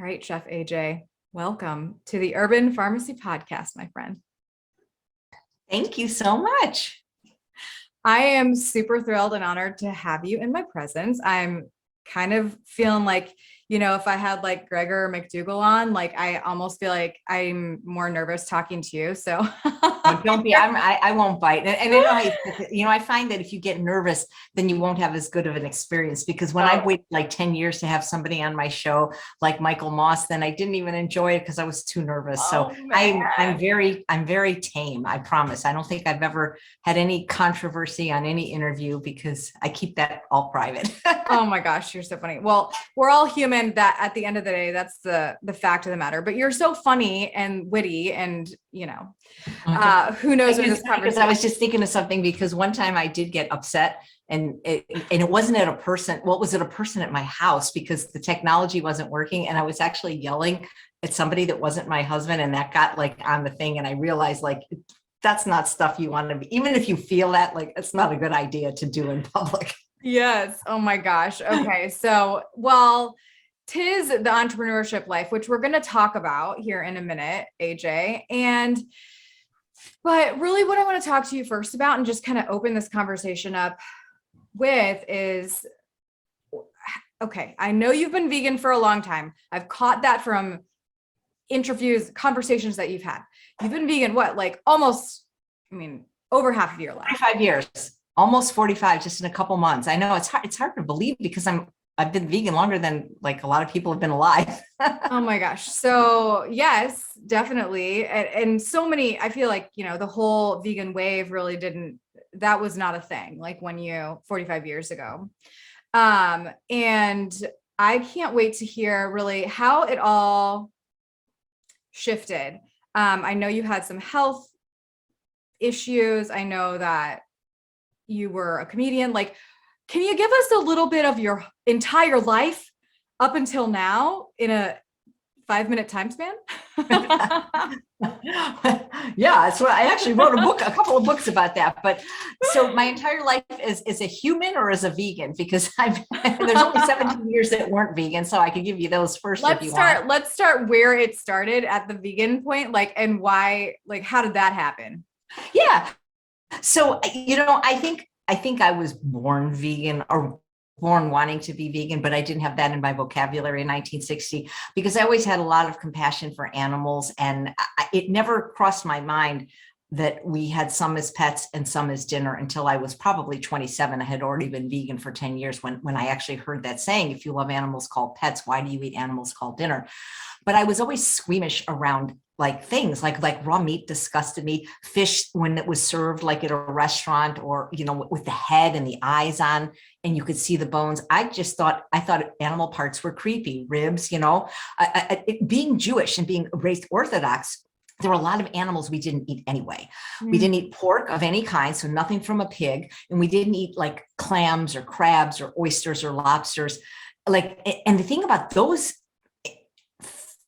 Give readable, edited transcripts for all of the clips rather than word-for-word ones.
All right, Chef AJ, welcome to the Urban Pharmacy Podcast, my friend. Thank you so much. I am super thrilled and honored to have you in my presence. I'm kind of feeling like, if I had like Gregor McDougall on, like I almost feel like I'm more nervous talking to you. So Oh, don't be, I won't bite. And I find that if you get nervous, then you won't have as good of an experience, because when I've waited like 10 years to have somebody on my show, like Michael Moss, then I didn't even enjoy it because I was too nervous. So I'm very tame. I promise. I don't think I've ever had any controversy on any interview because I keep that all private. Oh my gosh, you're so funny. Well, we're all human. That at the end of the day, that's the fact of the matter. But you're so funny and witty, and who knows where this conversation. Because I was just thinking of something, because one time I did get upset, and it wasn't at a person. Well, was it a person at my house, because the technology wasn't working, and I was actually yelling at somebody that wasn't my husband, and that got like on the thing, and I realized like that's not stuff you want to be, even if you feel that, like it's not a good idea to do in public. Yes. Oh my gosh. Okay. So, well, tis the entrepreneurship life, which we're going to talk about here in a minute, AJ. But really what I want to talk to you first about and just kind of open this conversation up with is, okay, I know you've been vegan for a long time. I've caught that from interviews, conversations that you've had. You've been vegan, like almost, over half of your life. 45 years, almost 45, just in a couple months. I know it's hard to believe, because I've been vegan longer than like a lot of people have been alive. Oh my gosh. So yes, definitely. And so many, I feel like, the whole vegan wave really that was not a thing, like 45 years ago. And I can't wait to hear really how it all shifted. I know you had some health issues. I know that you were a comedian. Like, can you give us a little bit of your entire life up until now in a 5-minute time span? Yeah, so I actually wrote a couple of books about that. But so my entire life is a human or as a vegan, because there's only 17 years that weren't vegan, so I could give you those first. Let's start where it started at the vegan point, like, and why, like, how did that happen? Yeah. So, I think I was born vegan, or born wanting to be vegan, but I didn't have that in my vocabulary in 1960, because I always had a lot of compassion for animals. And it never crossed my mind that we had some as pets and some as dinner until I was probably 27. I had already been vegan for 10 years when I actually heard that saying, if you love animals called pets, why do you eat animals called dinner? But I was always squeamish around like things like raw meat disgusted me. Fish, when it was served like at a restaurant, or, with the head and the eyes on, and you could see the bones. I thought animal parts were creepy. Ribs, being Jewish and being raised Orthodox, there were a lot of animals we didn't eat anyway. We didn't eat pork of any kind, so nothing from a pig. And we didn't eat like clams or crabs or oysters or lobsters. And the thing about those,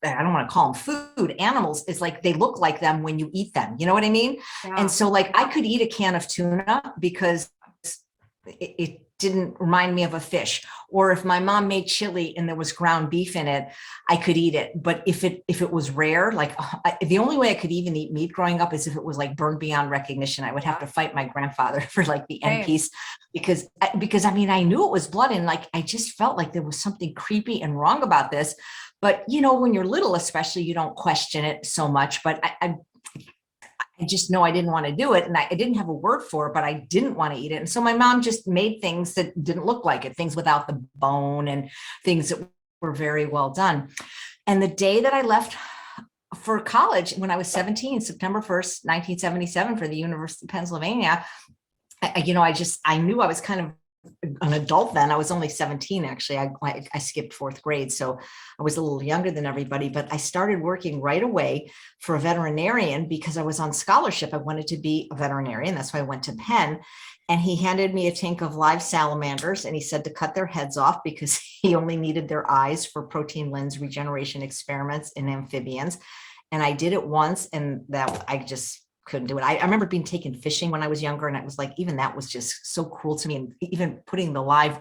I don't want to call them food animals, is like they look like them when you eat them. You know what I mean? Yeah. And so like I could eat a can of tuna because it didn't remind me of a fish. Or if my mom made chili and there was ground beef in it, I could eat it. But if it was rare, like the only way I could even eat meat growing up is if it was like burned beyond recognition. I would have to fight my grandfather for like the end piece, because I knew it was blood, and like I just felt like there was something creepy and wrong about this. But when you're little, especially, you don't question it so much. But I just know I didn't want to do it, and I didn't have a word for it, but I didn't want to eat it. And so my mom just made things that didn't look like it, things without the bone and things that were very well done. And the day that I left for college, when I was 17, September 1st, 1977, for the University of Pennsylvania, I knew I was kind of an adult then. I was only 17, actually. I skipped 4th grade, so I was a little younger than everybody, but I started working right away for a veterinarian because I was on scholarship. I wanted to be a veterinarian. That's why I went to Penn. And he handed me a tank of live salamanders, and he said to cut their heads off because he only needed their eyes for protein lens regeneration experiments in amphibians. And I did it once, and that I just couldn't do it. I remember being taken fishing when I was younger, and it was like, even that was just so cruel to me. And even putting the live,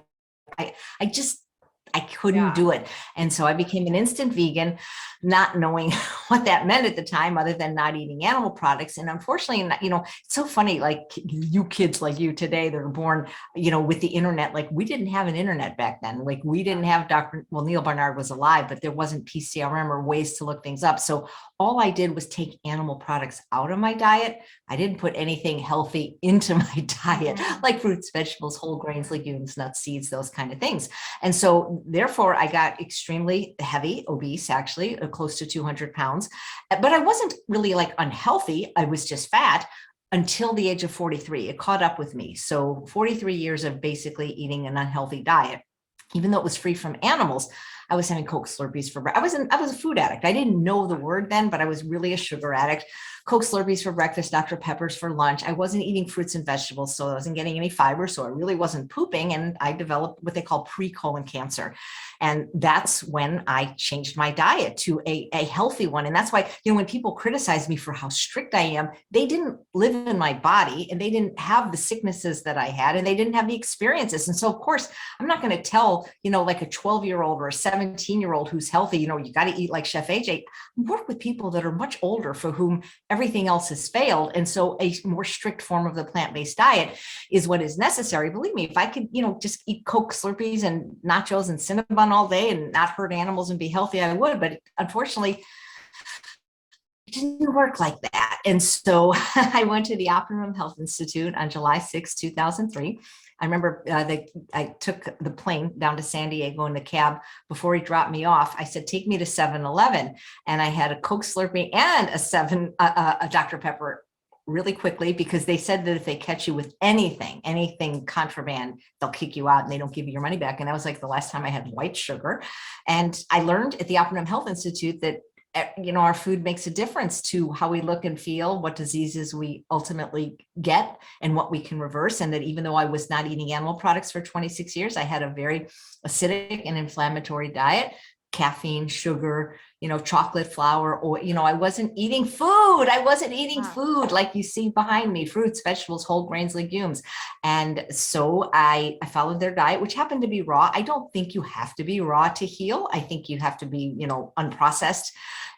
I couldn't Yeah. do it. And so I became an instant vegan, not knowing what that meant at the time, other than not eating animal products. And unfortunately, it's so funny, like you kids like you today that are born, with the internet, like we didn't have an internet back then. Like we didn't have Neil Barnard was alive, but there wasn't PCRM or ways to look things up. So all I did was take animal products out of my diet. I didn't put anything healthy into my diet, like fruits, vegetables, whole grains, legumes, nuts, seeds, those kind of things. And so therefore I got extremely heavy, obese, actually close to 200 pounds, but I wasn't really like unhealthy. I was just fat until the age of 43. It caught up with me. So 43 years of basically eating an unhealthy diet, even though it was free from animals. I was having Coke Slurpees for breakfast. I was a food addict. I didn't know the word then, but I was really a sugar addict. Coke Slurpees for breakfast, Dr. Peppers for lunch. I wasn't eating fruits and vegetables, so I wasn't getting any fiber. So I really wasn't pooping. And I developed what they call pre-colon cancer. And that's when I changed my diet to a healthy one. And that's why, when people criticize me for how strict I am, they didn't live in my body and they didn't have the sicknesses that I had and they didn't have the experiences. And so, of course, I'm not going to tell, like a 12-year-old or a 17-year-old who's healthy, you got to eat like Chef AJ. Work with people that are much older for whom everything else has failed. And so a more strict form of the plant-based diet is what is necessary. Believe me, if I could, just eat Coke Slurpees and nachos and Cinnabon all day and not hurt animals and be healthy, I would. But unfortunately, it didn't work like that. And so I went to the Optimum Health Institute on July 6, 2003. I remember I took the plane down to San Diego in the cab. Before he dropped me off, I said, take me to 7-Eleven. And I had a Coke Slurpee and a Dr. Pepper really quickly, because they said that if they catch you with anything contraband, they'll kick you out and they don't give you your money back. And that was like the last time I had white sugar. And I learned at the Optimum Health Institute that our food makes a difference to how we look and feel, what diseases we ultimately get, and what we can reverse. And that even though I was not eating animal products for 26 years, I had a very acidic and inflammatory diet, caffeine, sugar, chocolate, flour, or, I wasn't eating food. I wasn't eating food like you see behind me, fruits, vegetables, whole grains, legumes. And so I followed their diet, which happened to be raw. I don't think you have to be raw to heal. I think you have to be, unprocessed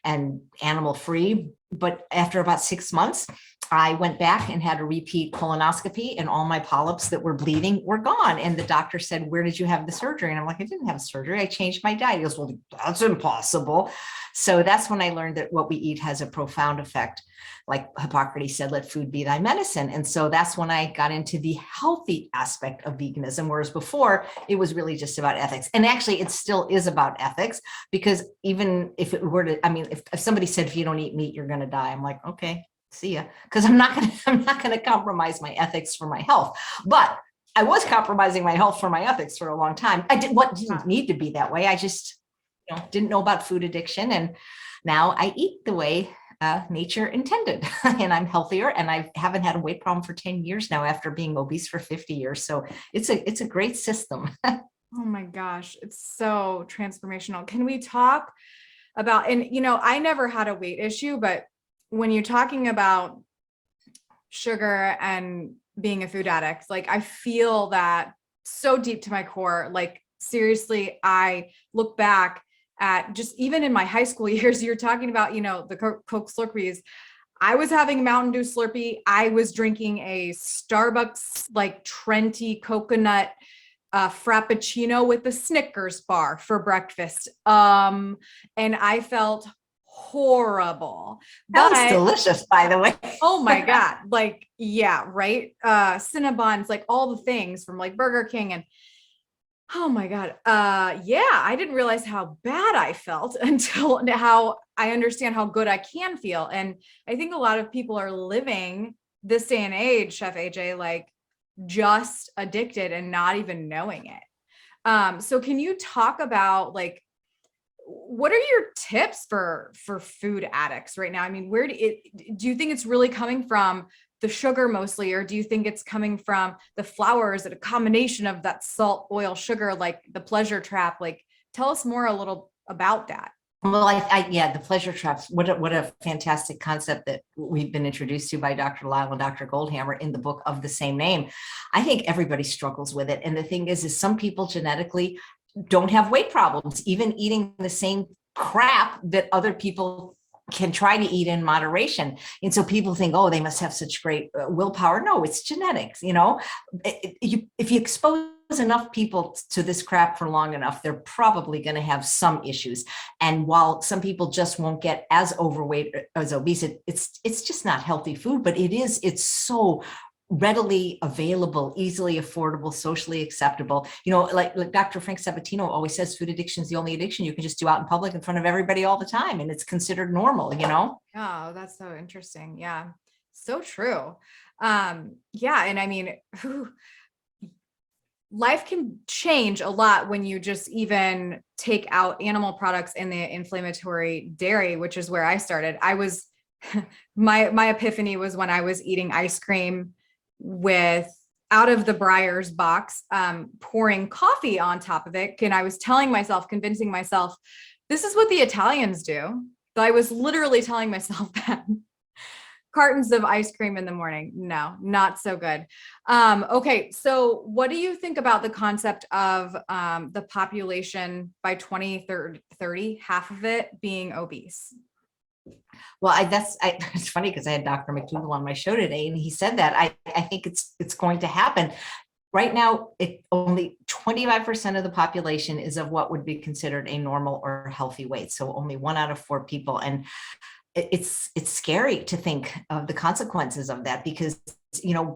and animal free. But after about 6 months, I went back and had a repeat colonoscopy, and all my polyps that were bleeding were gone. And the doctor said, where did you have the surgery? And I'm like, I didn't have surgery. I changed my diet. He goes, well, that's impossible. So that's when I learned that what we eat has a profound effect. Like Hippocrates said, let food be thy medicine. And so that's when I got into the healthy aspect of veganism, whereas before it was really just about ethics. And actually it still is about ethics, because even if it were to, if somebody said, if you don't eat meat, you're going to die. I'm like, okay, see ya. Because I'm not going to compromise my ethics for my health. But I was compromising my health for my ethics for a long time. I didn't need to be that way. I just didn't know about food addiction. And now I eat the way nature intended, and I'm healthier, and I haven't had a weight problem for 10 years now after being obese for 50 years. So it's a great system. Oh my gosh, it's so transformational. Can we talk about, and I never had a weight issue, but when you're talking about sugar and being a food addict, like I feel that so deep to my core. Like seriously, I look back at just even in my high school years, you're talking about, the Coke Slurpees. I was having Mountain Dew Slurpee. I was drinking a Starbucks, like Trenti coconut Frappuccino with a Snickers bar for breakfast. And I felt horrible. That was delicious, by the way. Oh my God. Like, yeah, right. Cinnabons, like all the things from like Burger King, and oh my God. Yeah, I didn't realize how bad I felt until how I understand how good I can feel. And I think a lot of people are living this day and age, Chef AJ, like just addicted and not even knowing it. So can you talk about like, what are your tips for food addicts right now? Where do you think it's really coming from the sugar mostly, or do you think it's coming from the flour? Is it a combination of that salt, oil, sugar, like the pleasure trap? Like, tell us more a little about that. Well, yeah, the pleasure traps. What a fantastic concept that we've been introduced to by Dr. Lyle and Dr. Goldhammer in the book of the same name. I think everybody struggles with it. And the thing is some people genetically don't have weight problems, even eating the same crap that other people can try to eat in moderation. And so people think, oh, they must have such great willpower. No, it's genetics. If you expose enough people to this crap for long enough, they're probably going to have some issues. And while some people just won't get as overweight as obese, it's just not healthy food, but it's so readily available, easily affordable, socially acceptable. Like Dr. Frank Sabatino always says, food addiction is the only addiction you can just do out in public in front of everybody all the time. And it's considered normal, Oh, that's so interesting. Yeah. So true. Yeah. And I mean, life can change a lot when you just even take out animal products and the inflammatory dairy, which is where I started. I was, my epiphany was when I was eating ice cream with out of the Breyers box, pouring coffee on top of it. And I was convincing myself, this is what the Italians do. So I was literally telling myself that. Cartons of ice cream in the morning. No, not so good. Okay. So what do you think about the concept of the population by 2030, half of it being obese? Well, it's funny because I had Dr. McDougall on my show today, and he said that I think it's going to happen. Right now, only 25% of the population is of what would be considered a normal or healthy weight. So only 1 out of 4 people. And it's scary to think of the consequences of that, because,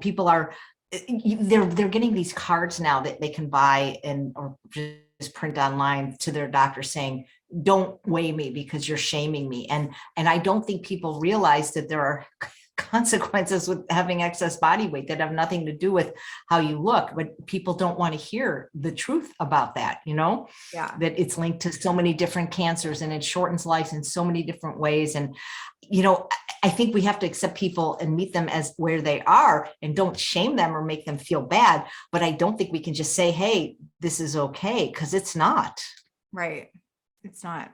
people they're getting these cards now that they can buy or just print online to their doctor saying, don't weigh me because you're shaming me. And I don't think people realize that there are consequences with having excess body weight that have nothing to do with how you look, but people don't want to hear the truth about that, Yeah. that it's linked to so many different cancers and it shortens life in so many different ways. And, I think we have to accept people and meet them as where they are and don't shame them or make them feel bad. But I don't think we can just say, hey, this is okay, because it's not. Right. It's not.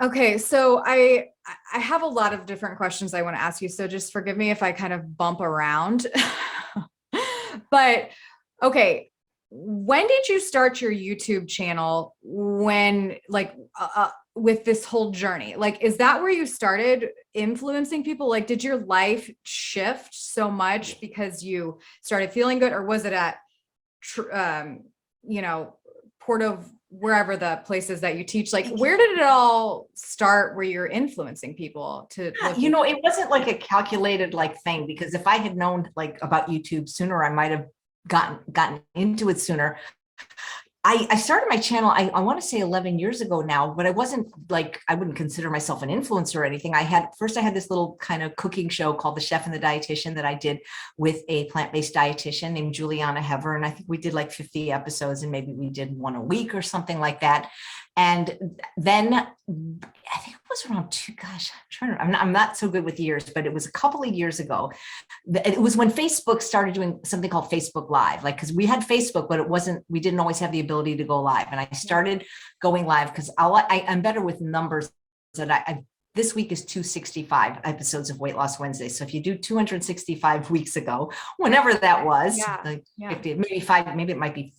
Okay. So I have a lot of different questions I want to ask you. So just forgive me if I kind of bump around, but okay. When did you start your YouTube channel? When with this whole journey, is that where you started influencing people? Did your life shift so much because you started feeling good, or was it at, Port of wherever the places that you teach, where did it all start where you're influencing people to it wasn't like a calculated thing, because if I had known about YouTube sooner, I might have gotten into it sooner. I started my channel, I want to say 11 years ago now, but I wasn't I wouldn't consider myself an influencer or anything. I had this little kind of cooking show called The Chef and the Dietitian that I did with a plant-based dietitian named Juliana Hever. And I think we did 50 episodes, and maybe we did one a week or something like that. And then I think it was around I'm not so good with years, but it was a couple of years ago. It was when Facebook started doing something called Facebook Live, because we had Facebook, but we didn't always have the ability to go live. And I started going live because I'm better with numbers. That this week is 265 episodes of Weight Loss Wednesday. So if you do 265 weeks ago, whenever that was, 50, maybe it might be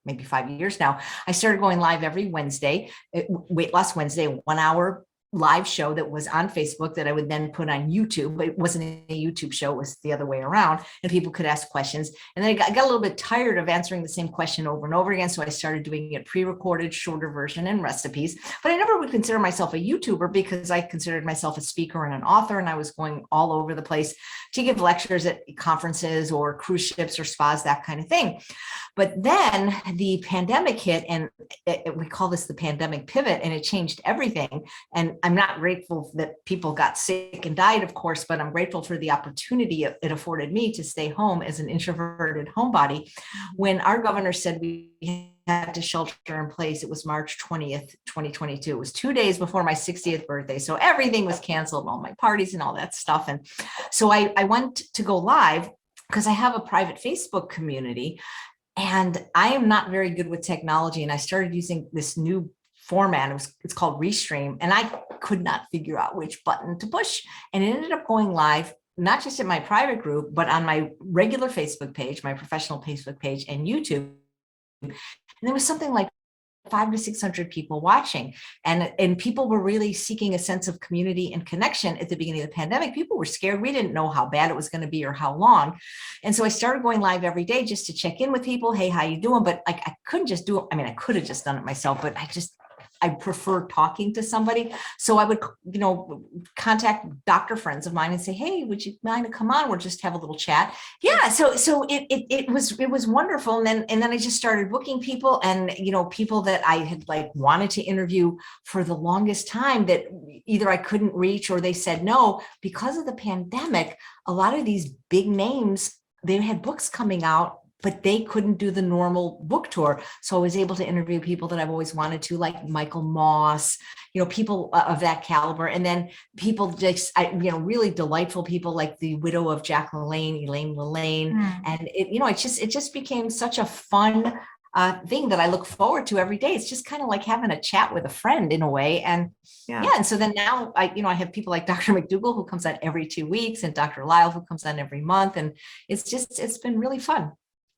maybe 5 years now, I started going live every Wednesday, Weight Loss Wednesday, 1 hour live show that was on Facebook that I would then put on YouTube. But it wasn't a YouTube show, it was the other way around, and people could ask questions. And then I got a little bit tired of answering the same question over and over again. So I started doing it pre-recorded, shorter version, and recipes. But I never would consider myself a YouTuber, because I considered myself a speaker and an author, and I was going all over the place to give lectures at conferences or cruise ships or spas, that kind of thing. But then the pandemic hit, and we call this the pandemic pivot, and it changed everything. And I'm not grateful that people got sick and died, of course, but I'm grateful for the opportunity it afforded me to stay home as an introverted homebody. When our governor said we had to shelter in place, it was March 20th, 2022. It was 2 days before my 60th birthday. So everything was canceled, all my parties and all that stuff. And so I went to go live because I have a private Facebook community, and I am not very good with technology. And I started using this new format. It's called Restream, and I could not figure out which button to push. And it ended up going live, not just in my private group, but on my regular Facebook page, my professional Facebook page, and YouTube. And there was something like 500 to 600 people watching. And people were really seeking a sense of community and connection at the beginning of the pandemic. People were scared. We didn't know how bad it was going to be or how long. And so I started going live every day just to check in with people. Hey, how you doing? But like, I couldn't just do it. I mean, I could have just done it myself, but I prefer talking to somebody. So I would, contact doctor friends of mine and say, hey, would you mind to come on? We'll just have a little chat. Yeah. So it was wonderful. And then I just started booking people, and, people that I had like wanted to interview for the longest time that either I couldn't reach or they said no. Because of the pandemic, a lot of these big names, they had books coming out, but they couldn't do the normal book tour. So I was able to interview people that I've always wanted to, like Michael Moss, people of that caliber. And then people just, really delightful people like the widow of Jack LaLanne, Elaine LaLanne. And it just became such a fun thing that I look forward to every day. It's just kind of like having a chat with a friend in a way. And and so then now I have people like Dr. McDougall, who comes on every 2 weeks, and Dr. Lyle, who comes on every month. And it's been really fun.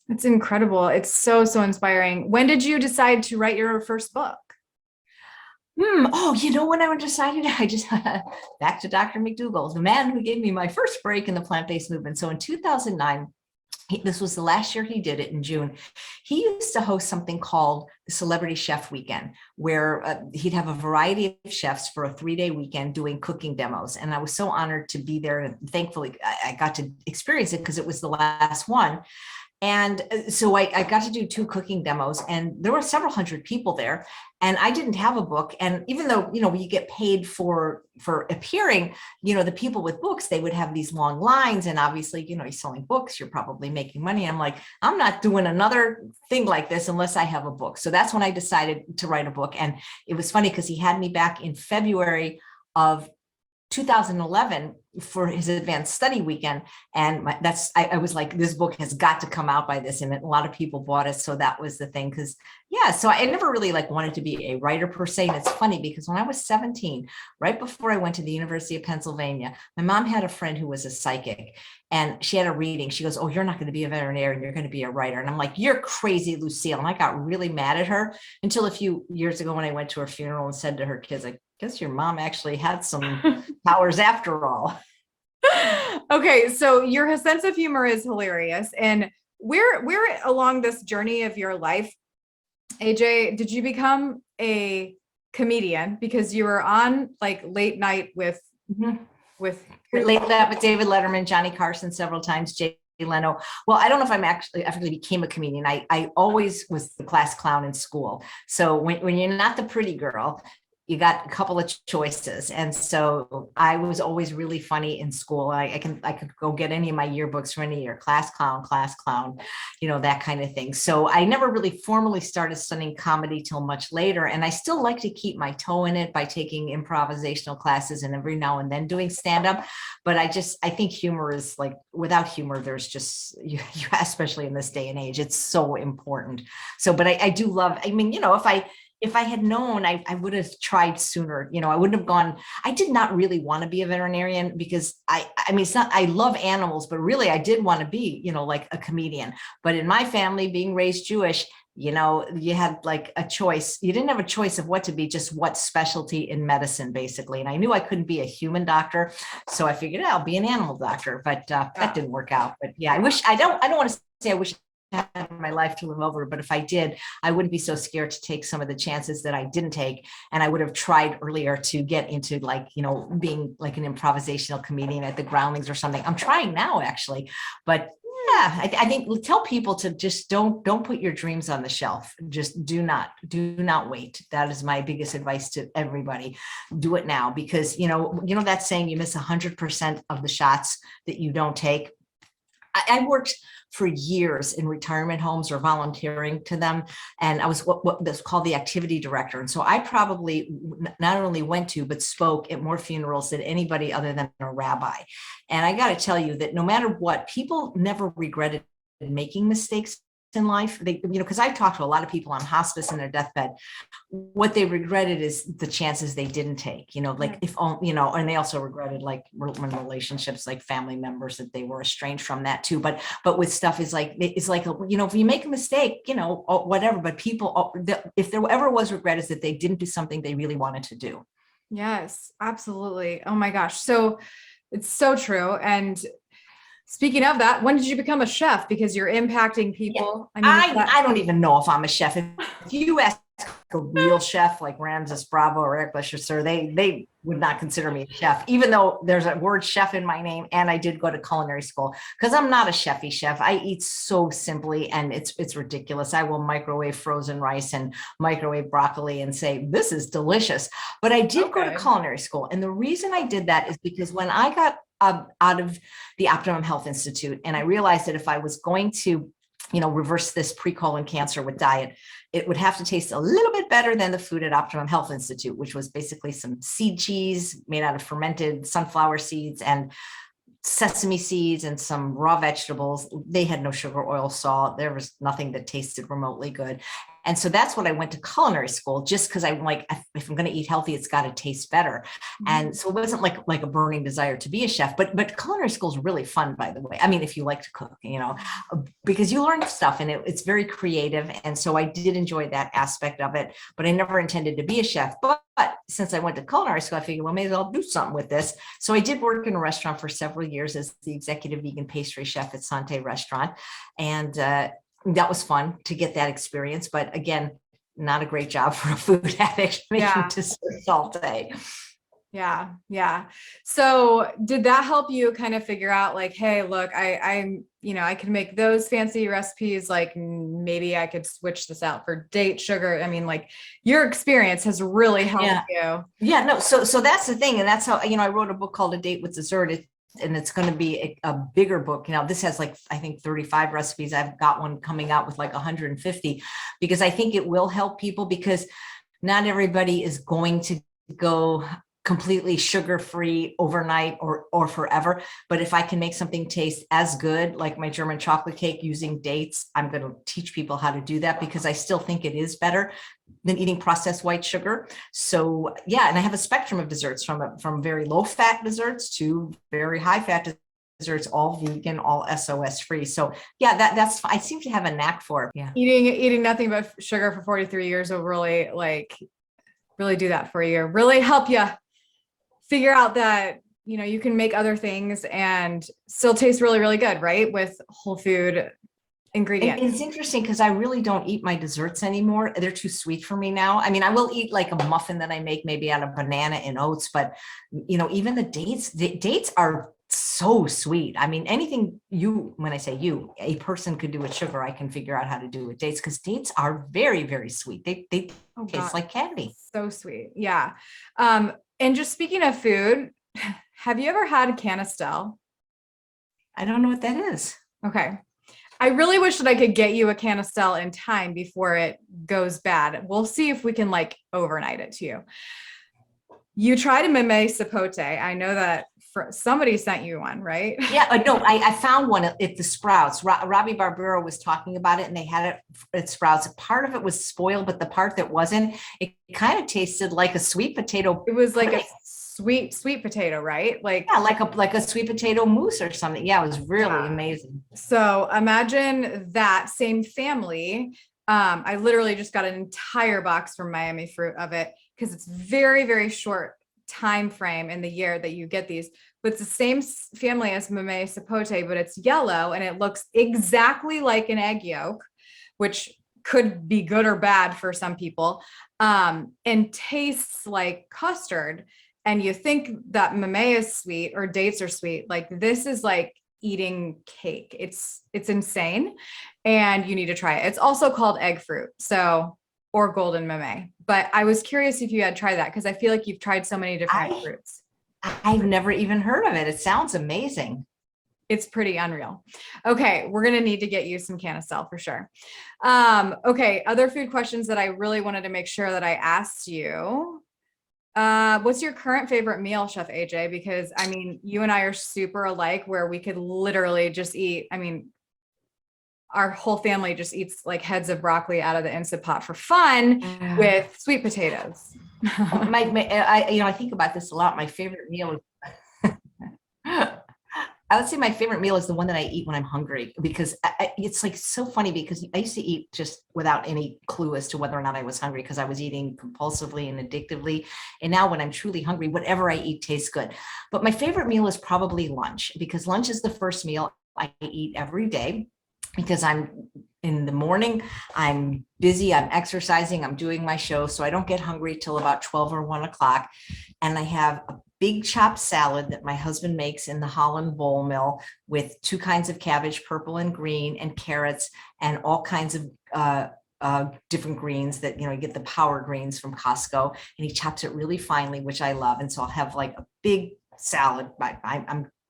It's incredible. It's so, so inspiring. When did you decide to write your first book? Oh, when I decided, I just back to Dr. McDougall, the man who gave me my first break in the plant-based movement. So in 2009, this was the last year he did it in June. He used to host something called the Celebrity Chef Weekend, where he'd have a variety of chefs for a 3-day weekend doing cooking demos. And I was so honored to be there. And thankfully, I got to experience it because it was the last one. And so I got to do 2 cooking demos, and there were several hundred people there, and I didn't have a book. And even though, you get paid for appearing, the people with books, they would have these long lines, and obviously, you're selling books, you're probably making money. I'm like, I'm not doing another thing like this unless I have a book. So that's when I decided to write a book. And it was funny because he had me back in February of 2011 for his advanced study weekend. And I was like, this book has got to come out by this. And a lot of people bought it. So that was the thing. So I never really wanted to be a writer per se. And it's funny because when I was 17, right before I went to the University of Pennsylvania, my mom had a friend who was a psychic, and she had a reading. She goes, oh, you're not going to be a veterinarian. You're going to be a writer. And I'm like, you're crazy, Lucille. And I got really mad at her until a few years ago when I went to her funeral and said to her kids, I guess your mom actually had some powers after all. Okay, so your sense of humor is hilarious. And where along this journey of your life, AJ, did you become a comedian because you were on late night with Late night with David Letterman, Johnny Carson several times, Jay Leno? Well, I don't know if I actually became a comedian. I always was the class clown in school. So when you're not the pretty girl, you got a couple of choices. And so I was always really funny in school. I could go get any of my yearbooks for any year, class clown, that kind of thing. So I never really formally started studying comedy till much later. And I still like to keep my toe in it by taking improvisational classes and every now and then doing stand-up. But I think humor is without humor, there's just, especially in this day and age, it's so important. So, but I do love, if I had known, I would have tried sooner. I wouldn't have gone. I did not really want to be a veterinarian because it's not, I love animals, but really I did want to be, like a comedian. But in my family, being raised Jewish, you had a choice. You didn't have a choice of what to be, just what specialty in medicine, basically. And I knew I couldn't be a human doctor. So I figured I'll be an animal doctor, but that didn't work out. But yeah, I don't want to say I wish had my life to live over, but if I did, I wouldn't be so scared to take some of the chances that I didn't take. And I would have tried earlier to get into being an improvisational comedian at the Groundlings or something. I'm trying now, actually. But yeah, I think tell people to just don't put your dreams on the shelf. Just do not wait. That is my biggest advice to everybody. Do it now, because that saying, you miss 100% of the shots that you don't take. I worked for years in retirement homes or volunteering to them. And I was what's called the activity director. And so I probably not only went to, but spoke at more funerals than anybody other than a rabbi. And I got to tell you that no matter what, people never regretted making mistakes in life. They, because I've talked to a lot of people on hospice in their deathbed. What they regretted is the chances they didn't take, like if, and they also regretted like relationships, like family members that they were estranged from that too. But with stuff is like, it's like, if you make a mistake, whatever, but people, if there ever was regret is that they didn't do something they really wanted to do. Yes, absolutely. Oh my gosh. So it's so true. And speaking of that, when did you become a chef? Because you're impacting people. Yeah. I don't even know if I'm a chef. If you ask a real chef like Ramses Bravo or Eric Lechasseur, they would not consider me a chef, even though there's a word chef in my name. And I did go to culinary school because I'm not a chefy chef. I eat so simply and it's ridiculous. I will microwave frozen rice and microwave broccoli and say, this is delicious. But I did go to culinary school. And the reason I did that is because when I got out of the Optimum Health Institute, and I realized that if I was going to reverse this pre-colon cancer with diet, it would have to taste a little bit better than the food at Optimum Health Institute, which was basically some seed cheese made out of fermented sunflower seeds and sesame seeds and some raw vegetables. They had no sugar, oil, salt. There was nothing that tasted remotely good. And so that's what I went to culinary school, just because I'm like, if I'm going to eat healthy, it's got to taste better. Mm-hmm. And so it wasn't like a burning desire to be a chef, but culinary school is really fun, by the way. I mean, if you like to cook, because you learn stuff and it's very creative. And so I did enjoy that aspect of it, but I never intended to be a chef. But since I went to culinary school, I figured, well, maybe I'll do something with this. So I did work in a restaurant for several years as the executive vegan pastry chef at Sante Restaurant. And that was fun to get that experience. But again, not a great job for a food addict making desserts all day. Yeah. Yeah. So did that help you kind of figure out like, hey, look, I'm, I can make those fancy recipes. Like maybe I could switch this out for date sugar. I mean, like your experience has really helped you. Yeah, no. So that's the thing. And that's how, I wrote a book called A Date with Dessert. And it's going to be a bigger book. This has like, I think 35 recipes. I've got one coming out with like 150, because I think it will help people, because not everybody is going to go completely sugar-free overnight or forever. But if I can make something taste as good, like my German chocolate cake using dates, I'm going to teach people how to do that, because I still think it is better than eating processed white sugar. So yeah, and I have a spectrum of desserts from very low fat desserts to very high fat desserts, all vegan, all SOS free. So yeah, that's, I seem to have a knack for it. Yeah. Eating nothing but sugar for 43 years will really do that for you, really help you figure out that, you can make other things and still taste really, really good, right? With whole food ingredients. It's interesting because I really don't eat my desserts anymore. They're too sweet for me now. I mean, I will eat like a muffin that I make maybe out of banana and oats, but even the dates are so sweet. I mean, anything when I say a person could do with sugar, I can figure out how to do with dates, because dates are very, very sweet. They taste like candy. So sweet. Yeah. And just speaking of food, have you ever had Canistel? I don't know what that is. Okay. I really wish that I could get you a Canistel in time before it goes bad. We'll see if we can overnight it to you. You tried a meme sapote. I know that somebody sent you one, right? Yeah, no, I found one at the Sprouts. Robbie Barbero was talking about it, and they had it at Sprouts. Part of it was spoiled, but the part that wasn't, it kind of tasted like a sweet potato. It was like a sweet potato, right? Like a sweet potato mousse or something. Yeah, it was really amazing. So imagine that same family. I literally just got an entire box from Miami Fruit of it, because it's very, very short time frame in the year that you get these, but it's the same family as meme sapote, but it's yellow and it looks exactly like an egg yolk, which could be good or bad for some people, and tastes like custard. And you think that meme is sweet or dates are sweet. Like this is like eating cake. It's insane. And you need to try it. It's also called egg fruit. Or golden meme. But I was curious if you had tried that, because I feel like you've tried so many different fruits. I've never even heard of it. It sounds amazing. It's pretty unreal. Okay, we're going to need to get you some Canistel for sure. Okay, other food questions that I really wanted to make sure that I asked you. What's your current favorite meal, Chef AJ? Because I mean, you and I are super alike, where we could literally just eat, our whole family just eats like heads of broccoli out of the Instant Pot for fun with sweet potatoes. I think about this a lot. My favorite meal is I would say my favorite meal is the one that I eat when I'm hungry, because it's like so funny, because I used to eat just without any clue as to whether or not I was hungry, because I was eating compulsively and addictively. And now when I'm truly hungry, whatever I eat tastes good. But my favorite meal is probably lunch, because lunch is the first meal I eat every day, because I'm in the morning, I'm busy, I'm exercising, I'm doing my show. So I don't get hungry till about 12 or 1 o'clock. And I have a big chopped salad that my husband makes in the Holland bowl mill, with 2 kinds of cabbage, purple and green, and carrots, and all kinds of different greens that, you get the power greens from Costco. And he chops it really finely, which I love. And so I'll have like a big salad.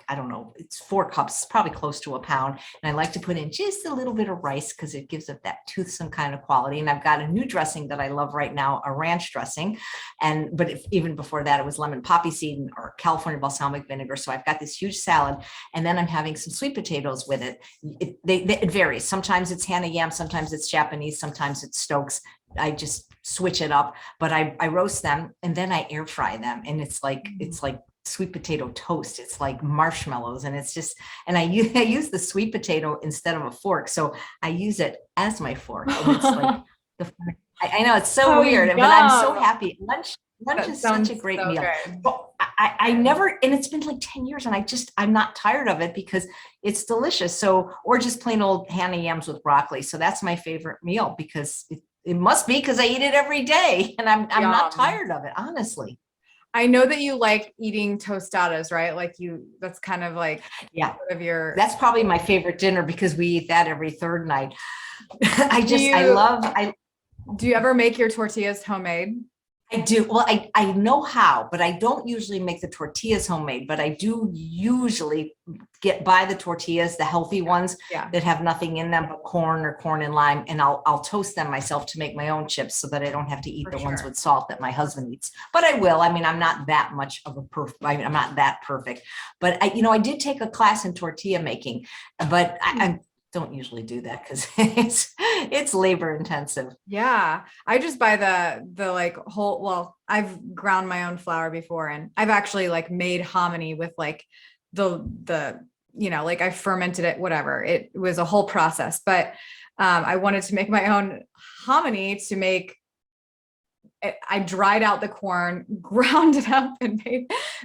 I don't know, it's 4 cups, probably close to a pound. And I like to put in just a little bit of rice, because it gives it that toothsome kind of quality. And I've got a new dressing that I love right now, a ranch dressing. But even before that, it was lemon poppy seed or California balsamic vinegar. So I've got this huge salad, and then I'm having some sweet potatoes with it. It varies. Sometimes it's Hana yam, sometimes it's Japanese, sometimes it's Stokes. I just switch it up, but I roast them and then I air fry them. And it's like sweet potato toast. It's like marshmallows, and it's just, and I use the sweet potato instead of a fork. So I use it as my fork. And it's like, I know it's so weird, but I'm so happy. Lunch is such a great meal. But I never, and it's been like 10 years, and I'm not tired of it, because it's delicious. So, or just plain old Hana yams with broccoli. So that's my favorite meal, because it must be because I eat it every day, and I'm not tired of it, honestly. I know that you like eating tostadas, right? Like that's kind of like, that's probably my favorite dinner, because we eat that every third night. Do you ever make your tortillas homemade? I do. Well, I know how, but I don't usually make the tortillas homemade, but I do usually buy the tortillas, the healthy ones that have nothing in them but corn or corn and lime. And I'll toast them myself to make my own chips, so that I don't have to eat ones with salt that my husband eats. But I will. I mean, I'm not that much of a I'm not that perfect, but I did take a class in tortilla making, but I don't usually do that, because it's labor intensive. Yeah. I just buy the like whole, well, I've ground my own flour before, and I've actually like made hominy with like the like I fermented it, whatever. It was a whole process, but I wanted to make my own hominy I dried out the corn, ground it up, and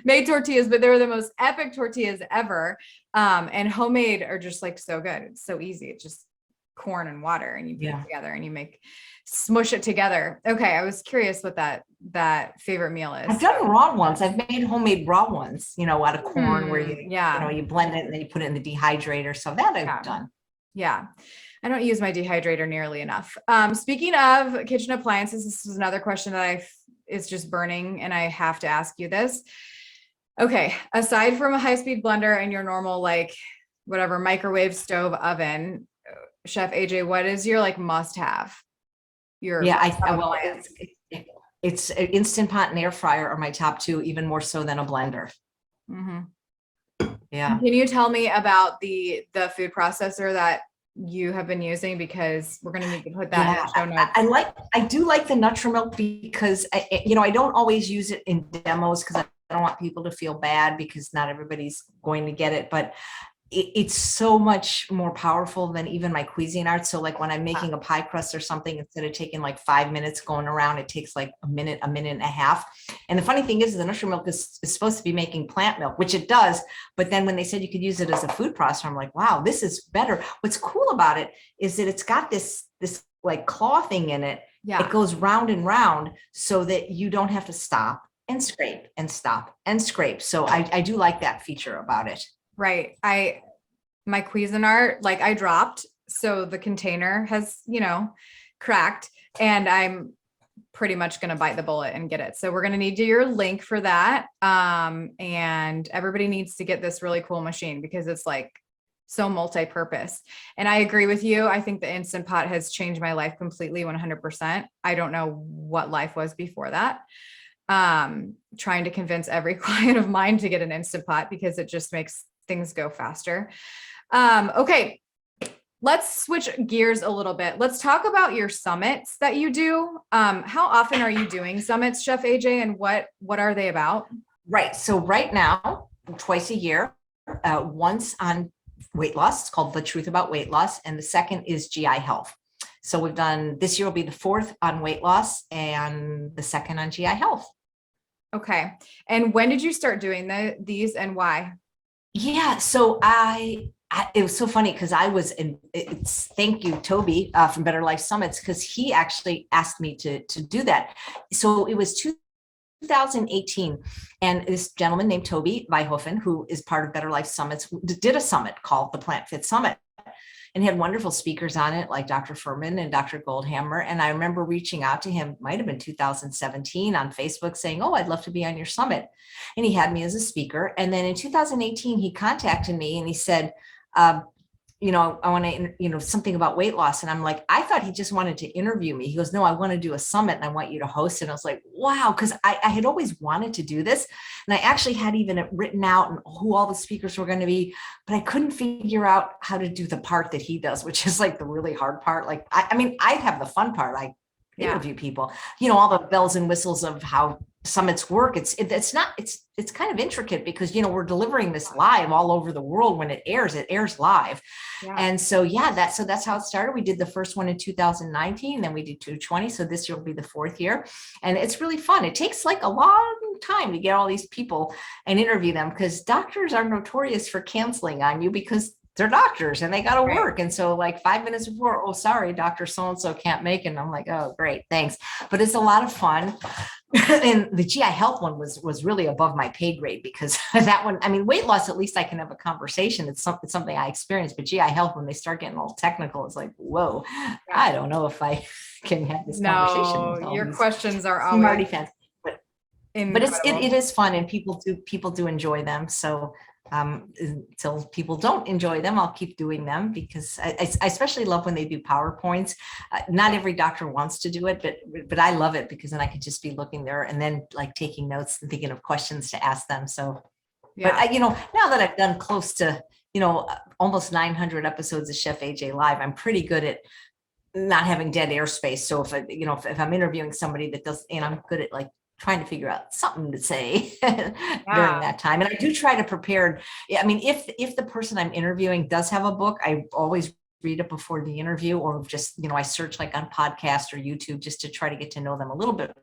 made tortillas, but they were the most epic tortillas ever. And homemade are just like so good. It's so easy. It's just corn and water, and you put it together and you smush it together. Okay. I was curious what that favorite meal is. I've done raw ones. I've made homemade raw ones, out of corn, where you blend it and then you put it in the dehydrator. So that I've done. Yeah. I don't use my dehydrator nearly enough. Speaking of kitchen appliances, this is another question that is just burning, and I have to ask you this. Okay. Aside from a high-speed blender and your normal, like whatever, microwave, stove, oven, Chef AJ, what is your like must-have? It's an Instant Pot and air fryer are my top 2, even more so than a blender. Mm-hmm. Yeah. Can you tell me about the food processor that you have been using, because we're going to need to put that in the show notes. I do like the Nutrimilk, because I don't always use it in demos, because I don't want people to feel bad, because not everybody's going to get it, but it's so much more powerful than even my Cuisinart. So like when I'm making a pie crust or something, instead of taking like 5 minutes going around, it takes like a minute and a half. And the funny thing is the Nutrimilk is supposed to be making plant milk, which it does. But then when they said you could use it as a food processor, I'm like, wow, this is better. What's cool about it is that it's got this like claw thing in it. Yeah. It goes round and round, so that you don't have to stop and scrape and stop and scrape. So I do like that feature about it. Right. My Cuisinart, like I dropped, so the container has, cracked, and I'm pretty much going to bite the bullet and get it. So we're going to need your link for that. And everybody needs to get this really cool machine, because it's like so multi-purpose. And I agree with you. I think the Instant Pot has changed my life completely, 100%. I don't know what life was before that. Trying to convince every client of mine to get an Instant Pot, because it just makes things go faster. Okay. let's switch gears a little bit. Let's talk about your summits that you do. How often are you doing summits, Chef AJ, and what are they about? Right. So right now, twice a year, once on weight loss. It's called The Truth About Weight Loss. And the second is GI health. So we've done, this year will be the fourth on weight loss and the second on GI health. Okay. And when did you start doing these and why? Yeah. So it was so funny because I was thank you, Toby, from Better Life Summits, because he actually asked me to do that. So it was 2018, and this gentleman named Toby Veihofen, who is part of Better Life Summits, did a summit called the Plant Fit Summit, and he had wonderful speakers on it, like Dr. Furman and Dr. Goldhammer. And I remember reaching out to him, might have been 2017, on Facebook saying, oh, I'd love to be on your summit. And he had me as a speaker. And then in 2018, he contacted me and he said, I want to, something about weight loss. And I'm like, I thought he just wanted to interview me. He goes, no, I want to do a summit and I want you to host it. And I was like, wow. Cause I had always wanted to do this. And I actually had even it written out and who all the speakers were going to be, but I couldn't figure out how to do the part that he does, which is like the really hard part. Like, I have the fun part. I interview people, all the bells and whistles of how summits work. It's kind of intricate because, we're delivering this live all over the world. When it airs live. Yeah. And so, that's how it started. We did the first one in 2019, then we did 2020. So this year will be the fourth year. And it's really fun. It takes like a long time to get all these people and interview them, because doctors are notorious for canceling on you because they're doctors and they got to work. And so like 5 minutes before, oh, sorry, Dr. So-and-so can't make it. And I'm like, oh, great, thanks. But it's a lot of fun. And the GI health one was really above my pay grade, because that one, weight loss, at least I can have a conversation. It's something I experienced, but GI health, when they start getting all technical, it's like, whoa, I don't know if I can have this conversation. No, your questions are always already fancy, but it is fun, and people do enjoy them. So until people don't enjoy them, I'll keep doing them, because I especially love when they do PowerPoints. Not every doctor wants to do it, but I love it, because then I could just be looking there and then like taking notes and thinking of questions to ask them. So, but now that I've done close to, almost 900 episodes of Chef AJ Live, I'm pretty good at not having dead airspace. So if I'm interviewing somebody that does, and I'm good at like trying to figure out something to say during that time. And I do try to prepare. If the person I'm interviewing does have a book, I always read it before the interview, or just, I search like on podcast or YouTube just to try to get to know them a little bit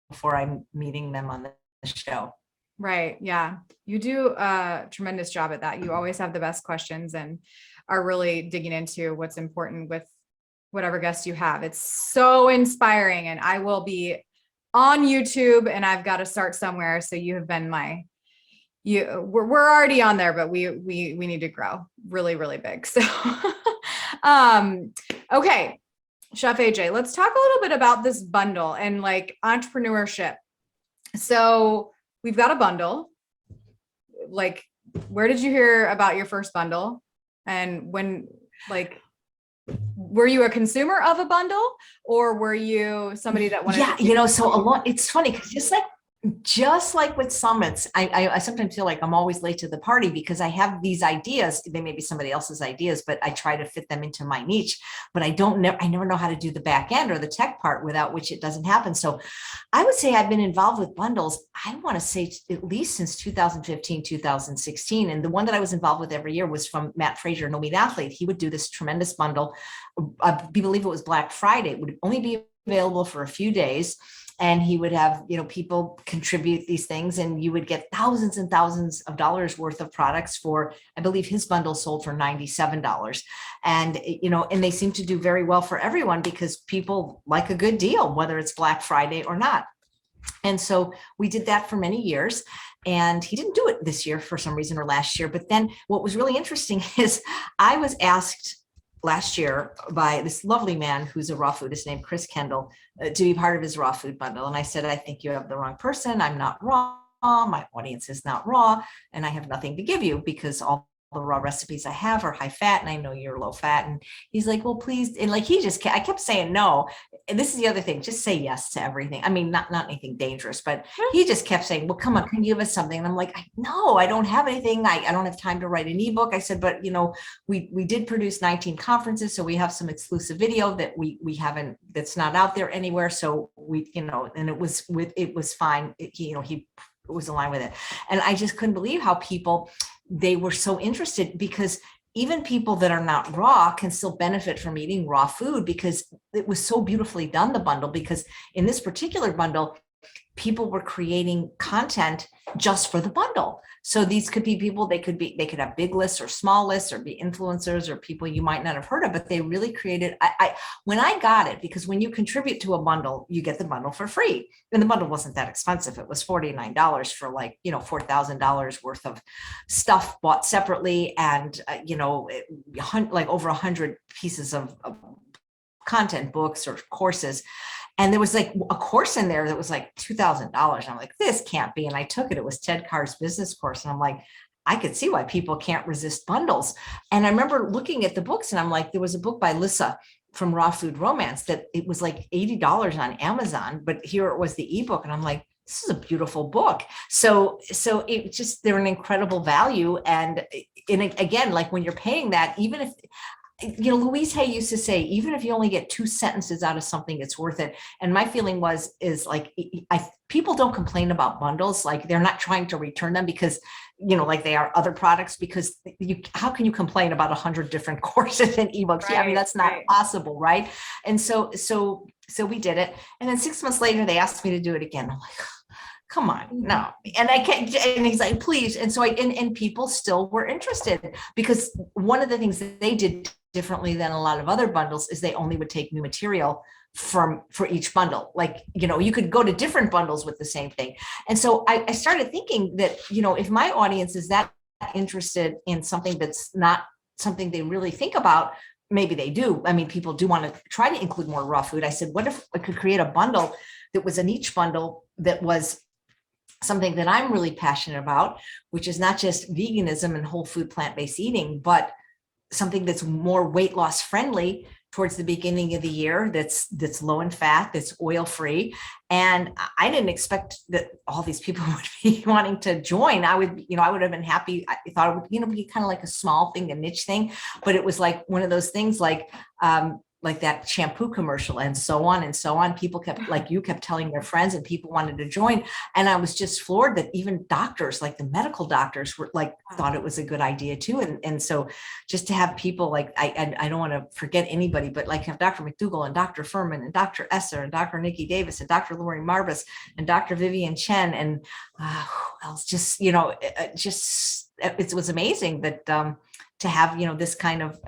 before I'm meeting them on the show. Right. Yeah. You do a tremendous job at that. You always have the best questions and are really digging into what's important with whatever guest you have. It's so inspiring, and I will be on YouTube, and I've got to start somewhere. So you have been we're already on there, but we need to grow really, really big. So, okay. Chef AJ, let's talk a little bit about this bundle and like entrepreneurship. So we've got a bundle. Like, where did you hear about your first bundle? And when, were you a consumer of a bundle, or were you somebody that wanted to it's funny because just like with summits, I sometimes feel like I'm always late to the party, because I have these ideas. They may be somebody else's ideas, but I try to fit them into my niche, but I never know how to do the back end or the tech part, without which it doesn't happen. So I would say I've been involved with bundles, I want to say at least since 2015, 2016. And the one that I was involved with every year was from Matt Frazier, No Meat Athlete. He would do this tremendous bundle. I believe it was Black Friday. It would only be available for a few days. And he would have, people contribute these things, and you would get thousands and thousands of dollars worth of products for, I believe his bundle sold for $97. And, and they seem to do very well for everyone, because people like a good deal, whether it's Black Friday or not. And so we did that for many years, and he didn't do it this year for some reason, or last year. But then what was really interesting is I was asked last year by this lovely man who's a raw foodist named Chris Kendall to be part of his raw food bundle. And I said, I think you have the wrong person. I'm not raw. My audience is not raw, and I have nothing to give you, because all the raw recipes I have are high fat and I know you're low fat. And he's like, well, please. And like, I kept saying no. And this is the other thing, just say yes to everything. I mean, not anything dangerous, but he just kept saying, well, come on, can you give us something? And I'm like, no, I don't have anything. I don't have time to write an ebook. I said, but we did produce 19 conferences. So we have some exclusive video that we haven't, that's not out there anywhere. So we, and it was fine. He was aligned with it. And I just couldn't believe how they were so interested, because even people that are not raw can still benefit from eating raw food, because it was so beautifully done, the bundle, because in this particular bundle, people were creating content just for the bundle. So these could be people, they could have big lists or small lists, or be influencers or people you might not have heard of, but they really created, when I got it, because when you contribute to a bundle, you get the bundle for free. And the bundle wasn't that expensive. It was $49 for like, $4,000 worth of stuff bought separately. And, like over 100 pieces of content, books or courses. And there was like a course in there that was like $2,000. I'm like, this can't be. And I took it. It was Ted Carr's business course. And I'm like, I could see why people can't resist bundles. And I remember looking at the books, and I'm like, there was a book by Lissa from Raw Food Romance that it was like $80 on Amazon, but here it was the ebook. And I'm like, this is a beautiful book. So it just, they're an incredible value. And again, like when you're paying that, even if, Louise Hay used to say, even if you only get 2 sentences out of something, it's worth it. And my feeling is like, people don't complain about bundles. Like they're not trying to return them because, like they are other products, because how can you complain about 100 different courses and ebooks? Right, yeah, I mean, that's not possible. Right. And so we did it. And then 6 months later, they asked me to do it again. I'm like, come on, no. And I can't, and he's like, please. And so and people still were interested, because one of the things that they did differently than a lot of other bundles is they only would take new material for each bundle. Like, you could go to different bundles with the same thing. And so I started thinking that, if my audience is that interested in something that's not something they really think about, maybe they do. I mean, people do want to try to include more raw food. I said, what if I could create a bundle that was in each bundle that was something that I'm really passionate about, which is not just veganism and whole food plant-based eating, but something that's more weight loss friendly towards the beginning of the year, that's low in fat, that's oil free. And I didn't expect that all these people would be wanting to join. I would have been happy. I thought it would, be kind of like a small thing, a niche thing, but it was like one of those things like that shampoo commercial and so on and so on. People kept telling their friends, and people wanted to join. And I was just floored that even doctors, like the medical doctors, were like, thought it was a good idea too. And so just to have people like, I don't want to forget anybody, but like have Dr. McDougall and Dr. Furman and Dr. Esser and Dr. Nikki Davis and Dr. Lori Marbus and Dr. Vivian Chen. And else just, it was amazing that to have, this kind of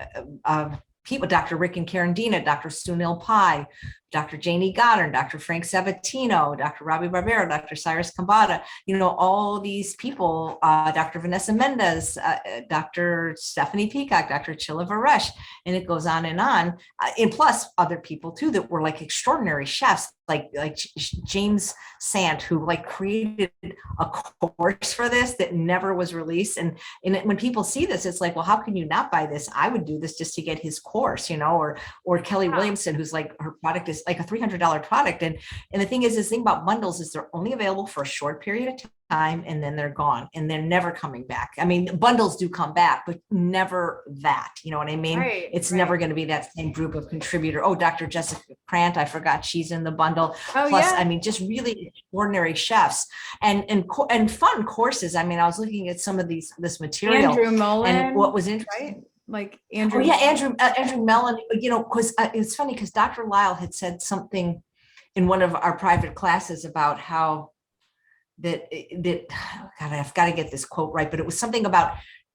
people, Dr. Rick and Karen Dina, Dr. Sunil Pai, Dr. Janie Goddard, Dr. Frank Sabatino, Dr. Robbie Barbero, Dr. Cyrus Kambata, all these people, Dr. Vanessa Mendez, Dr. Stephanie Peacock, Dr. Chilla Varesh, and it goes on. And plus other people too, that were like extraordinary chefs, like James Sant, who like created a course for this that never was released. And when people see this, it's like, well, how can you not buy this? I would do this just to get his course, or Kelly Williamson, who's like, her product is like a $300 product. And the thing is, this thing about bundles is they're only available for a short period of time, and then they're gone, and they're never coming back. I mean, bundles do come back, but never that, you know what I mean? Right, it's never going to be that same group of contributor. Oh, Dr. Jessica Krant, I forgot she's in the bundle. Plus, I mean, just really extraordinary chefs and fun courses. I mean, I was looking at some of this material. Andrew Mullen, and what was interesting. Right? Like Andrew. Oh yeah, Andrew Mellon, because it's funny because Dr. Lyle had said something in one of our private classes about how God, I've got to get this quote right, but it was something about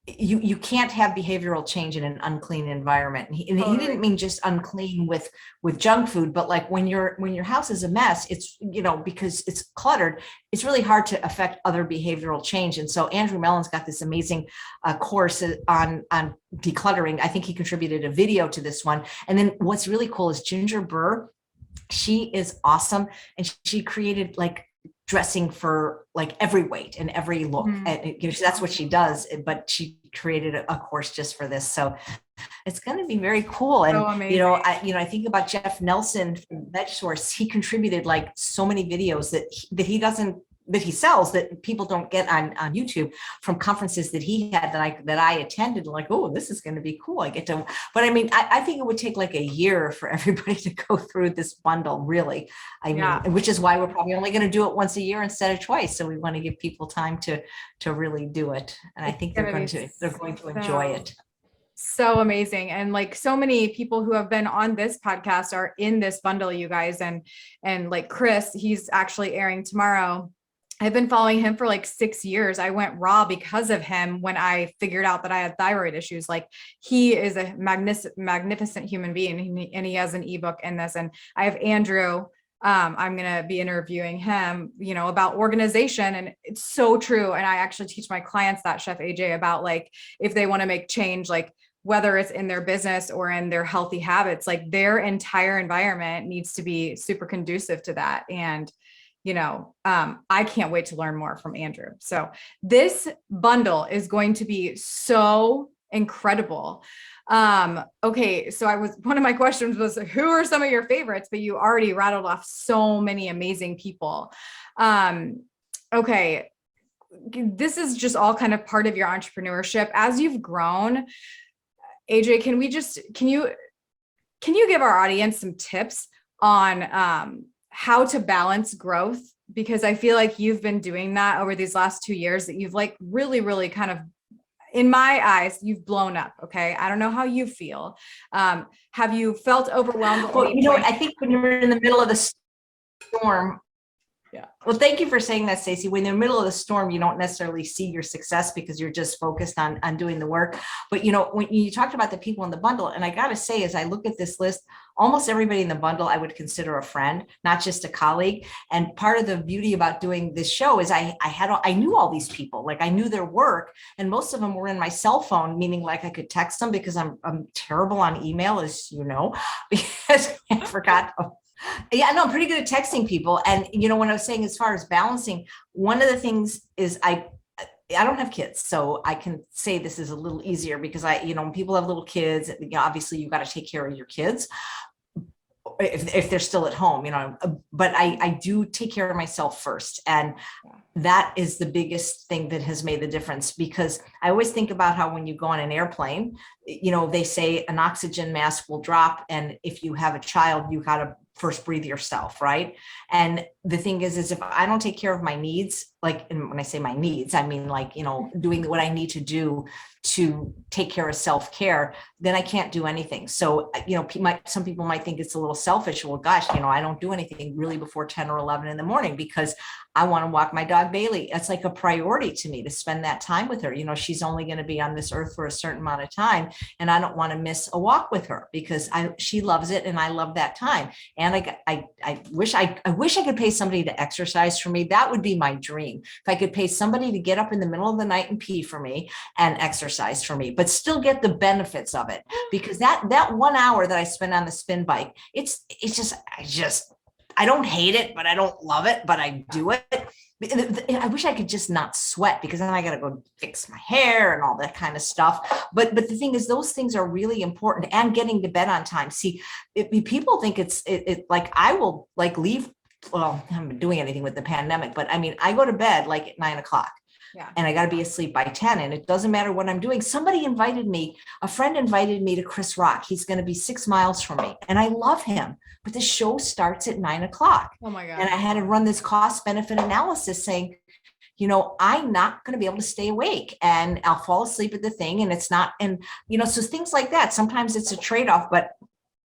you can't have behavioral change in an unclean environment. And he didn't mean just unclean with junk food, but like when your house is a mess, it's, because it's cluttered, it's really hard to affect other behavioral change. And so Andrew Mellon's got this amazing course on decluttering. I think he contributed a video to this one. And then what's really cool is Ginger Burr. She is awesome. And she created like dressing for like every weight and every look. And that's what she does, but she created a course just for this. So it's going to be very cool. And, So amazing. I think about Jeff Nelson from Veg Source. He contributed like so many videos that he sells that people don't get on YouTube from conferences that he had that I attended. Like, oh, this is going to be cool. I get to, but I mean, I think it would take like a year for everybody to go through this bundle, really. I mean, which is why we're probably only going to do it once a year instead of twice. So we want to give people time to really do it. And I think they're going to enjoy it. So amazing. And like so many people who have been on this podcast are in this bundle, you guys. And like Chris, he's actually airing tomorrow. I've been following him for like 6 years. I went raw because of him when I figured out that I had thyroid issues. Like he is a magnificent human being, and he has an ebook in this. And I have Andrew. I'm going to be interviewing him, about organization. And it's so true. And I actually teach my clients that, Chef AJ, about like, if they want to make change, like whether it's in their business or in their healthy habits, like their entire environment needs to be super conducive to that. And I can't wait to learn more from Andrew. So this bundle is going to be so incredible. Okay. So one of my questions was, who are some of your favorites? But you already rattled off so many amazing people. Okay. This is just all kind of part of your entrepreneurship as you've grown. AJ, can you give our audience some tips on, how to balance growth? Because I feel like you've been doing that over these last 2 years, that you've like really, really kind of, in my eyes, you've blown up. Okay. I don't know how you feel. Have you felt overwhelmed? Well, I think when you're in the middle of the storm, yeah. Well, thank you for saying that, Stacey. When you're in the middle of the storm, you don't necessarily see your success because you're just focused on doing the work. But, when you talked about the people in the bundle, and I got to say, as I look at this list, almost everybody in the bundle I would consider a friend, not just a colleague. And part of the beauty about doing this show is I knew all these people, like I knew their work, and most of them were in my cell phone, meaning like I could text them, because I'm terrible on email, as you know, because I forgot. Yeah, no, I'm pretty good at texting people. And, when I was saying, as far as balancing, one of the things is I don't have kids, so I can say this is a little easier because when people have little kids, obviously you've got to take care of your kids if they're still at home, but I do take care of myself first. And that is the biggest thing that has made the difference, because I always think about how when you go on an airplane, they say an oxygen mask will drop. And if you have a child, you got to first breathe yourself, right? And the thing is if I don't take care of my needs, like, and when I say my needs, I mean like, doing what I need to do to take care of self-care, then I can't do anything. So, some people might think it's a little selfish. Well, gosh, I don't do anything really before 10 or 11 in the morning because I want to walk my dog Bailey. It's like a priority to me to spend that time with her. She's only going to be on this earth for a certain amount of time, and I don't want to miss a walk with her because she loves it and I love that time. And I wish I could pay somebody to exercise for me. That would be my dream. If I could pay somebody to get up in the middle of the night and pee for me and exercise for me, but still get the benefits of it. Because that 1 hour that I spend on the spin bike, I don't hate it, but I don't love it, but I do it. I wish I could just not sweat, because then I got to go fix my hair and all that kind of stuff. But the thing is, those things are really important, and getting to bed on time. See, people think it's like I will like leave. Well, I haven't been doing anything with the pandemic, but I mean, I go to bed like at 9 o'clock. Yeah. And I got to be asleep by 10, and it doesn't matter what I'm doing. A friend invited me to Chris Rock. He's going to be 6 miles from me, and I love him, but the show starts at 9 o'clock. Oh my God. And I had to run this cost benefit analysis saying, I'm not going to be able to stay awake, and I'll fall asleep at the thing. And it's not, and, so things like that. Sometimes it's a trade-off, but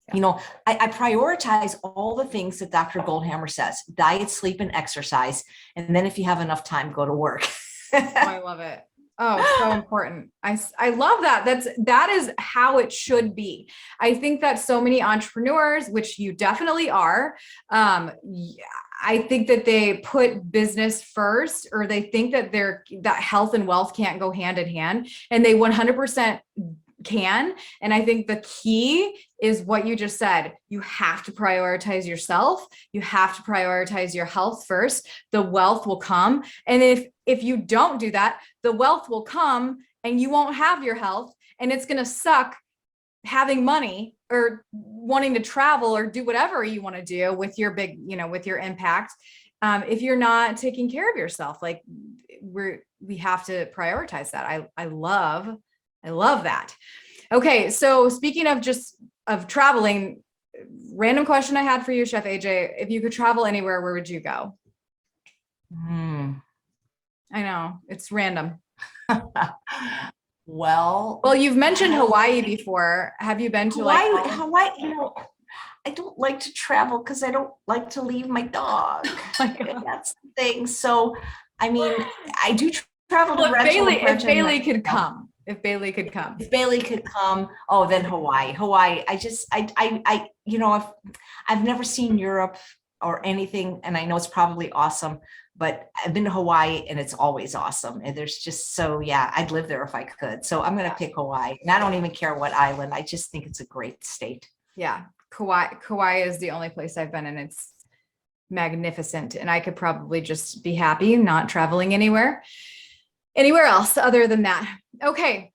I prioritize all the things that Dr. Goldhammer says: diet, sleep, and exercise. And then if you have enough time, go to work. Oh, I love it. Oh, so important. I love that. That is how it should be. I think that so many entrepreneurs, which you definitely are, I think that they put business first, or they think that that health and wealth can't go hand in hand. And they 100% can. And I think the key is what you just said. You have to prioritize yourself. You have to prioritize your health first. The wealth will come. And if you don't do that, the wealth will come and you won't have your health, and it's going to suck having money or wanting to travel or do whatever you want to do with your big, with your impact. If you're not taking care of yourself, like we have to prioritize that. I love that. Okay. So speaking of traveling, random question I had for you, Chef AJ, if you could travel anywhere, where would you go? I know it's random. Well, you've mentioned Hawaii before. Have you been to Hawaii? I don't like to travel because I don't like to leave my dog. That's the thing. So, I mean, I do travel to If Bailey could come. If Bailey could come. Oh, then Hawaii. I've never seen Europe or anything, and I know it's probably awesome, but I've been to Hawaii and it's always awesome. And there's just, I'd live there if I could. So I'm going to pick Hawaii, and I don't even care what island. I just think it's a great state. Yeah. Kauai is the only place I've been, and it's magnificent. And I could probably just be happy not traveling anywhere else other than that. Okay.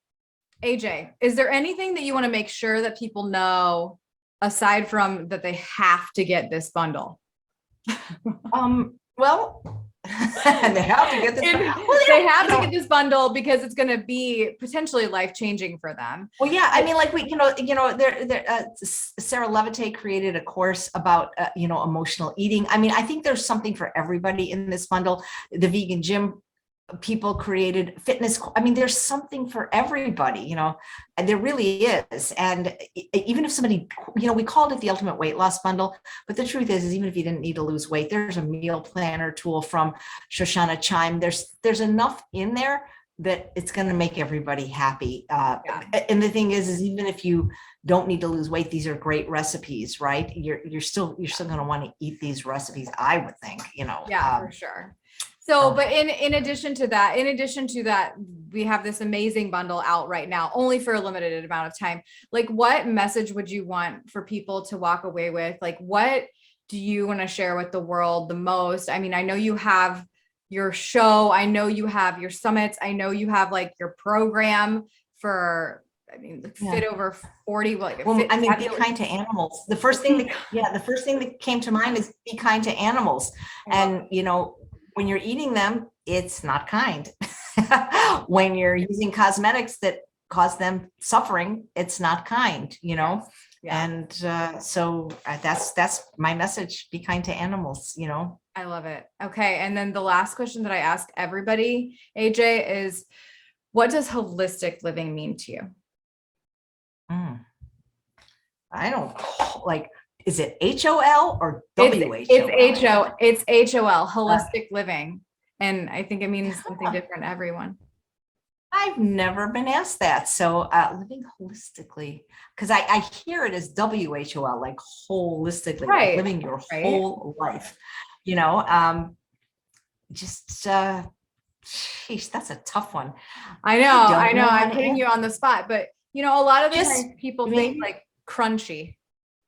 AJ, is there anything that you want to make sure that people know aside from that they have to get this bundle? Well, they have to get this. They have to get this bundle because it's going to be potentially life-changing for them. Well, yeah, I mean, like Sarah Levite created a course about emotional eating. I mean, I think there's something for everybody in this bundle. The vegan gym people created fitness. I mean, there's something for everybody, and there really is. And even if somebody, we called it the ultimate weight loss bundle, but the truth is even if you didn't need to lose weight, there's a meal planner tool from Shoshana Chime. There's enough in there that it's going to make everybody happy. And the thing is even if you don't need to lose weight, these are great recipes, right? You're still going to want to eat these recipes, I would think, for sure. So, but in addition to that, we have this amazing bundle out right now, only for a limited amount of time. Like, what message would you want for people to walk away with? Like, what do you want to share with the world the most? I mean, I know you have your show. I know you have your summits. I know you have like your program for, fit over 40. Be kind to animals. The first thing that came to mind is be kind to animals. And, when you're eating them, it's not kind. When you're using cosmetics that cause them suffering, it's not kind, Yeah. And so that's my message. Be kind to animals, I love it. Okay. And then the last question that I ask everybody, AJ, is what does holistic living mean to you? I don't is it HOL or WHOL? It's HOL, holistic living. And I think it means something different to everyone. I've never been asked that. So living holistically, because I hear it as WHOL, like holistically, like living your whole life, sheesh, that's a tough one. I know. I'm putting you on the spot, but a lot of the times people think like crunchy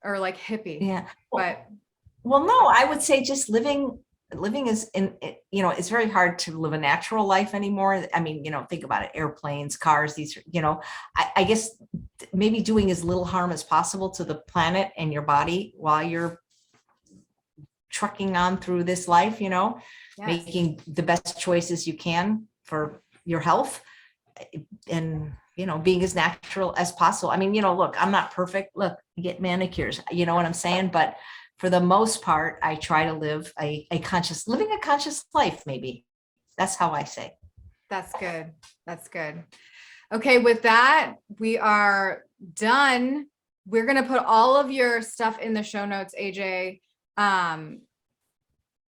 or like hippie. Yeah. Well, no, I would say just living is it's very hard to live a natural life anymore. I mean, think about it, airplanes, cars, these, I guess maybe doing as little harm as possible to the planet and your body while you're trucking on through this life, making the best choices you can for your health and, being as natural as possible. I mean, look, I'm not perfect. Look, you get manicures, you know what I'm saying? But for the most part, I try to live living a conscious life, maybe. That's how I say. That's good. That's good. Okay. With that, we are done. We're going to put all of your stuff in the show notes, AJ.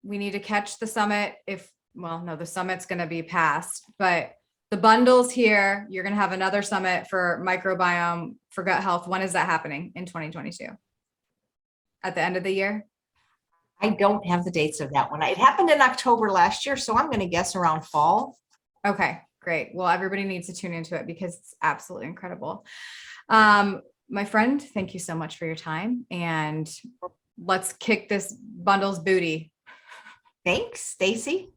We need to catch the summit the summit's going to be past, but the bundle's here. You're going to have another summit for microbiome for gut health. When is that happening in 2022? At the end of the year? I don't have the dates of that one. It happened in October last year, so I'm going to guess around fall. Okay, Great. Well, everybody needs to tune into it because it's absolutely incredible. My friend, thank you so much for your time, and let's kick this bundle's booty. Thanks, Stacy.